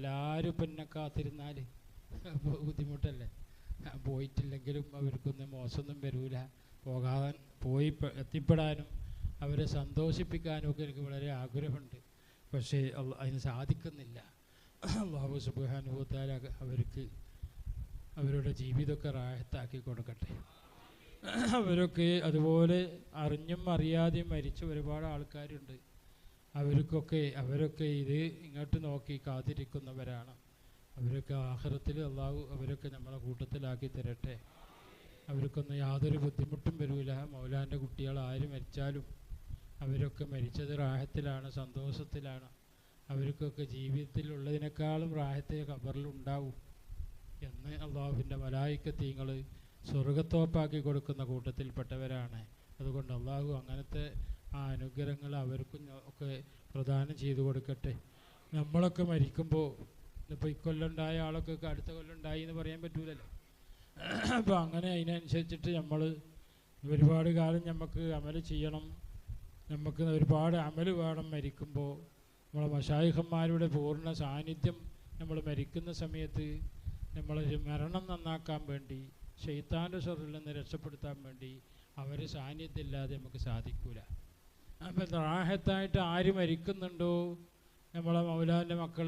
എല്ലാവരും പിന്നെ കാത്തിരുന്നാൽ ബുദ്ധിമുട്ടല്ലേ. പോയിട്ടില്ലെങ്കിലും അവർക്കൊന്നും മോശമൊന്നും വരില്ല. പോയി എത്തിപ്പെടാനും അവരെ സന്തോഷിപ്പിക്കാനും ഒക്കെ എനിക്ക് വളരെ ആഗ്രഹമുണ്ട്. പക്ഷേ അതിന് സാധിക്കുന്നില്ല. അല്ലാഹു സുബ്ഹാനഹു വ തആല അവർക്ക് അവരുടെ ജീവിതമൊക്കെ റാഹത്താക്കി കൊടുക്കട്ടെ. അവരൊക്കെ അതുപോലെ അറിഞ്ഞും അറിയാതെയും മരിച്ച ഒരുപാട് ആൾക്കാരുണ്ട്. അവരൊക്കെ ഇത് ഇങ്ങോട്ട് നോക്കി കാത്തിരിക്കുന്നവരാണ്. അവരൊക്കെ ആഖിറത്തിൽ അല്ലാഹു അവരൊക്കെ നമ്മളെ കൂട്ടത്തിലാക്കി തരട്ടെ. അവർക്കൊന്നും യാതൊരു ബുദ്ധിമുട്ടും വരില്ല. മൗലാൻ്റെ കുട്ടികൾ ആര് മരിച്ചാലും അവരൊക്കെ മരിച്ചത് റാഹത്തിലാണ്, സന്തോഷത്തിലാണ്. അവർക്കൊക്കെ ജീവിതത്തിലുള്ളതിനേക്കാളും റാഹത്തെ ഖബറിലുണ്ടാവും എന്ന് അള്ളാഹുവിൻ്റെ മലായിക്കത്തീങ്ങൾ സ്വർഗത്തോപ്പാക്കി കൊടുക്കുന്ന കൂട്ടത്തിൽപ്പെട്ടവരാണ്. അതുകൊണ്ട് അള്ളാഹു അങ്ങനത്തെ ആ അനുഗ്രഹങ്ങൾ അവർക്കും ഒക്കെ പ്രദാനം ചെയ്തു കൊടുക്കട്ടെ. നമ്മളൊക്കെ മരിക്കുമ്പോൾ ഇപ്പോൾ ഇക്കൊല്ലം ഉണ്ടായ ആളൊക്കെ അടുത്ത കൊല്ലം ഉണ്ടായി എന്ന് പറയാൻ പറ്റൂലല്ലോ. അപ്പോൾ അങ്ങനെ അതിനനുസരിച്ചിട്ട് നമ്മൾ ഒരുപാട് കാലം നമുക്ക് അമൽ ചെയ്യണം. നമുക്ക് ഒരുപാട് അമൽ വേണം. മരിക്കുമ്പോൾ നമ്മളെ മശായിഖന്മാരുടെ പൂർണ്ണ സാന്നിധ്യം നമ്മൾ മരിക്കുന്ന സമയത്ത് നമ്മളെ മരണം നന്നാക്കാൻ വേണ്ടി, ശൈത്താൻ്റെ ഷർറിൽ നിന്ന് രക്ഷപ്പെടുത്താൻ വേണ്ടി അവരെ സാന്നിധ്യം ഇല്ലാതെ നമുക്ക് സാധിക്കില്ല. അപ്പം റാഹത്തായിട്ട് ആര് മരിക്കുന്നുണ്ടോ നമ്മളെ മൗലാൻ്റെ മക്കൾ